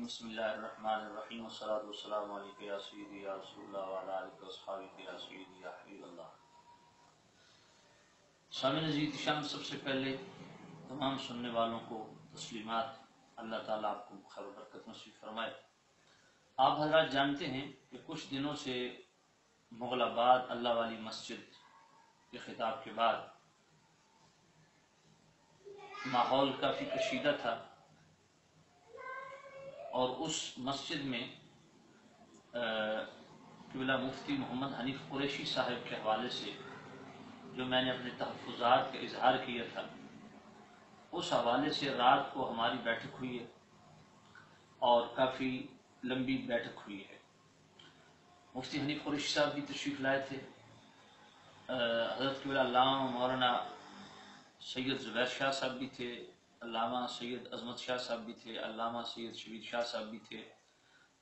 بسم اللہ الرحمن الرحیم والصلاۃ والسلام علیک یا سیدی یا رسول اللہ وعلی آلہ واصحابہ یا سیدی یا حبیب اللہ۔ سامعین عزیز، شام سب سے پہلے تمام سننے والوں کو تسلیمات۔ اللہ تعالیٰ آپ کو خیر و برکت نصیب فرمائے۔ آپ حضرات جانتے ہیں کہ کچھ دنوں سے مغل آباد اللہ والی مسجد کے خطاب کے بعد ماحول کافی کشیدہ تھا، اور اس مسجد میں قبلہ مفتی محمد حنیف قریشی صاحب کے حوالے سے جو میں نے اپنے تحفظات کا اظہار کیا تھا، اس حوالے سے رات کو ہماری بیٹھک ہوئی ہے اور کافی لمبی بیٹھک ہوئی ہے۔ مفتی حنیف قریشی صاحب بھی تشریف لائے تھے، حضرت قبلہ علامہ مولانا سید زبیر شاہ صاحب بھی تھے، علامہ سید عظمت شاہ صاحب بھی تھے، علامہ سید شبیر شاہ صاحب بھی تھے،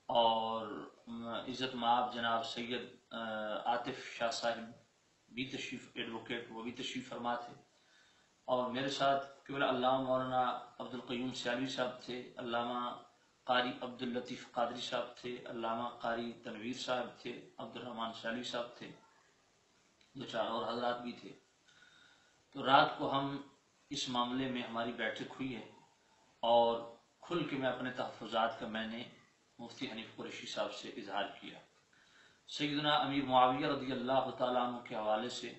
اور عزت مآب جناب سید عاطف شاہ صاحب بھی تشریف، ایڈوکیٹ، وہ بھی تشریف فرما تھے، اور میرے ساتھ قبلہ علامہ مولانا عبد القیوم سیالوی صاحب تھے، علامہ قاری عبد اللطیف قادری صاحب تھے، علامہ قاری تنویر صاحب تھے، عبد الرحمن سیالوی صاحب تھے، دو چار اور حضرات بھی تھے۔ تو رات کو ہم اس معاملے میں ہماری بیٹھک ہوئی ہے، اور کھل کے میں اپنے تحفظات کا میں نے مفتی حنیف قریشی صاحب سے اظہار کیا۔ سیدنا امیر معاویہ رضی اللہ تعالیٰ عنہ کے حوالے سے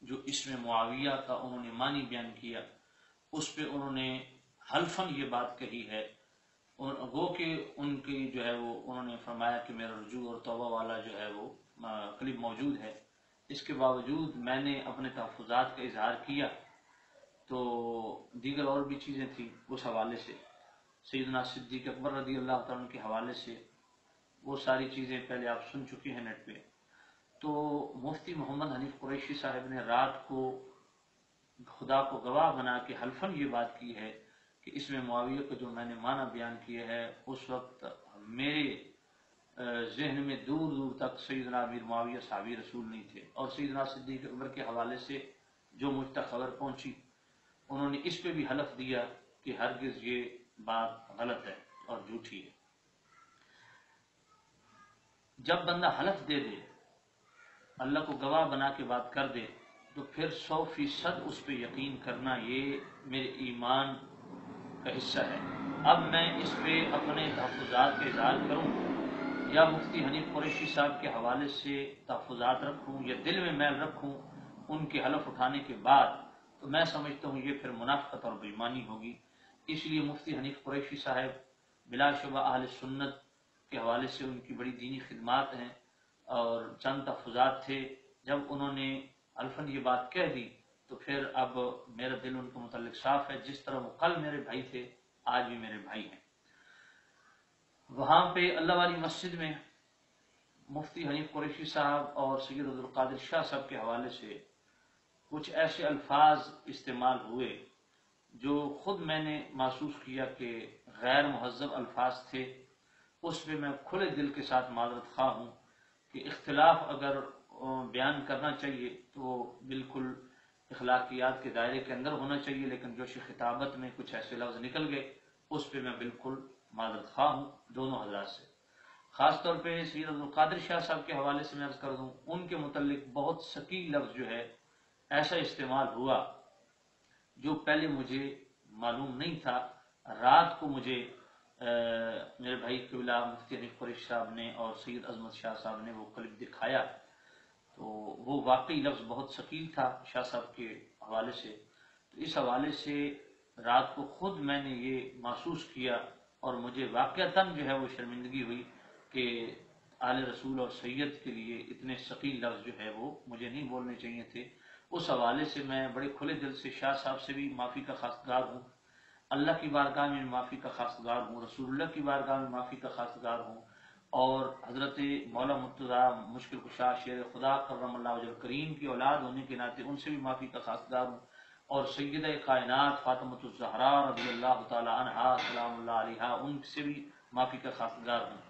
جو اسم معاویہ کا انہوں نے معنی بیان کیا، اس پہ انہوں نے حلفاً یہ بات کہی ہے، گو کہ ان کی جو ہے وہ انہوں نے فرمایا کہ میرا رجوع اور توبہ والا جو ہے وہ کلپ موجود ہے، اس کے باوجود میں نے اپنے تحفظات کا اظہار کیا، تو دیگر اور بھی چیزیں تھیں اس حوالے سے، سیدنا صدیق اکبر رضی اللہ تعالیٰ عنہ کے حوالے سے وہ ساری چیزیں پہلے آپ سن چکے ہیں نیٹ پہ۔ تو مفتی محمد حنیف قریشی صاحب نے رات کو خدا کو گواہ بنا کے حلفاً یہ بات کی ہے کہ اس میں معاویہ کو جو میں نے معنی بیان کیا ہے، اس وقت میرے ذہن میں دور دور تک سیدنا امیر معاویہ صحابی رسول نہیں تھے، اور سیدنا صدیق اکبر کے حوالے سے جو مجھ تک خبر پہنچی، انہوں نے اس پہ بھی حلف دیا کہ ہرگز یہ بات غلط ہے اور جھوٹی ہے۔ جب بندہ حلف دے دے، اللہ کو گواہ بنا کے بات کر دے، تو پھر 100% اس پہ یقین کرنا یہ میرے ایمان کا حصہ ہے۔ اب میں اس پہ اپنے تحفظات کا اظہار کروں یا مفتی حنیف قریشی صاحب کے حوالے سے تحفظات رکھوں یا دل میں میل رکھوں ان کے حلف اٹھانے کے بعد، تو میں سمجھتا ہوں یہ پھر منافقت اور بے ایمانی ہوگی۔ اس لیے مفتی حنیف قریشی صاحب بلا شبہ اہل سنت کے حوالے سے ان کی بڑی دینی خدمات ہیں، اور چند تحفظات تھے، جب انہوں نے الفن یہ بات کہہ دی تو پھر اب میرا دل ان کے متعلق صاف ہے، جس طرح وہ کل میرے بھائی تھے آج بھی میرے بھائی ہیں۔ وہاں پہ اللہ والی مسجد میں مفتی حنیف قریشی صاحب اور سید عبدالقادر شاہ صاحب کے حوالے سے کچھ ایسے الفاظ استعمال ہوئے جو خود میں نے محسوس کیا کہ غیر مہذب الفاظ تھے۔ اس پہ میں کھلے دل کے ساتھ معذرت خواہ ہوں کہ اختلاف اگر بیان کرنا چاہیے تو بالکل اخلاقیات کے دائرے کے اندر ہونا چاہیے، لیکن جوش خطابت میں کچھ ایسے لفظ نکل گئے، اس پہ میں بالکل معذرت خواہ ہوں دونوں حضرات سے۔ خاص طور پہ سید عبدالقادر شاہ صاحب کے حوالے سے میں عرض کر دوں، ان کے متعلق بہت ثقیل لفظ جو ہے ایسا استعمال ہوا جو پہلے مجھے معلوم نہیں تھا۔ رات کو مجھے میرے بھائی قبلہ مفتی حنیف قریشی صاحب نے اور سید عظمت شاہ صاحب نے وہ کلپ دکھایا، تو وہ واقعی لفظ بہت ثقیل تھا شاہ صاحب کے حوالے سے۔ تو اس حوالے سے رات کو خود میں نے یہ محسوس کیا، اور مجھے واقعتاً جو ہے وہ شرمندگی ہوئی کہ آل رسول اور سید کے لیے اتنے ثقیل لفظ جو ہے وہ مجھے نہیں بولنے چاہیے تھے۔ اس حوالے سے میں بڑے کھلے دل سے شاہ صاحب سے بھی معافی کا خواستگار ہوں، اللہ کی بارگاہ میں معافی کا خواستگار ہوں، رسول اللہ کی بارگاہ میں معافی کا خواستگار ہوں، اور حضرت مولا مرتضیٰ مشکل کشا شیر خدا کرم اللہ وجہ کریم کی اولاد ہونے کے ناطے ان سے بھی معافی کا خواستگار ہوں، اور سیدہ کائنات فاطمۃ الزہرا رضی اللہ تعالی عنہا سلام اللہ علیہا ان سے بھی معافی کا خواستگار ہوں،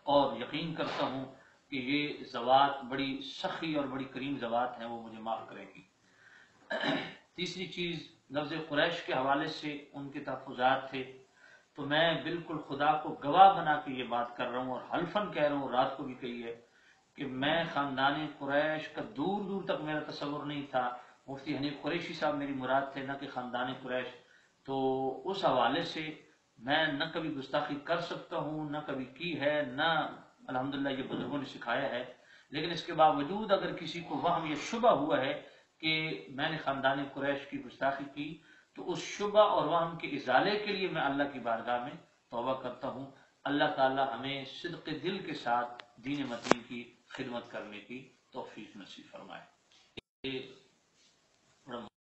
اور یقین کرتا ہوں کہ یہ ذوات بڑی سخی اور بڑی کریم ذوات ہیں، وہ مجھے معاف کریں گی۔ تیسری چیز، لفظ قریش کے حوالے سے ان کے تحفظات تھے تو میں بالکل خدا کو گواہ بنا کے یہ بات کر رہا ہوں اور حلفاً کہہ رہا ہوں، رات کو بھی کہی ہے کہ میں خاندان قریش کا دور دور تک میرا تصور نہیں تھا. مفتی حنیف قریشی صاحب میری مراد تھے، نہ کہ خاندان قریش. تو اس حوالے سے میں نہ کبھی گستاخی کر سکتا ہوں، نہ کبھی کی ہے، نہ الحمدللہ یہ بزرگوں نے سکھایا ہے. لیکن اس کے باوجود اگر کسی کو وہم یا شبہ ہوا ہے کہ میں نے خاندان قریش کی گستاخی کی، تو اس شبہ اور وہم کے ازالے کے لیے میں اللہ کی بارگاہ میں توبہ کرتا ہوں. اللہ تعالی ہمیں صدق دل کے ساتھ دین متین کی خدمت کرنے کی توفیق نصیب فرمائے.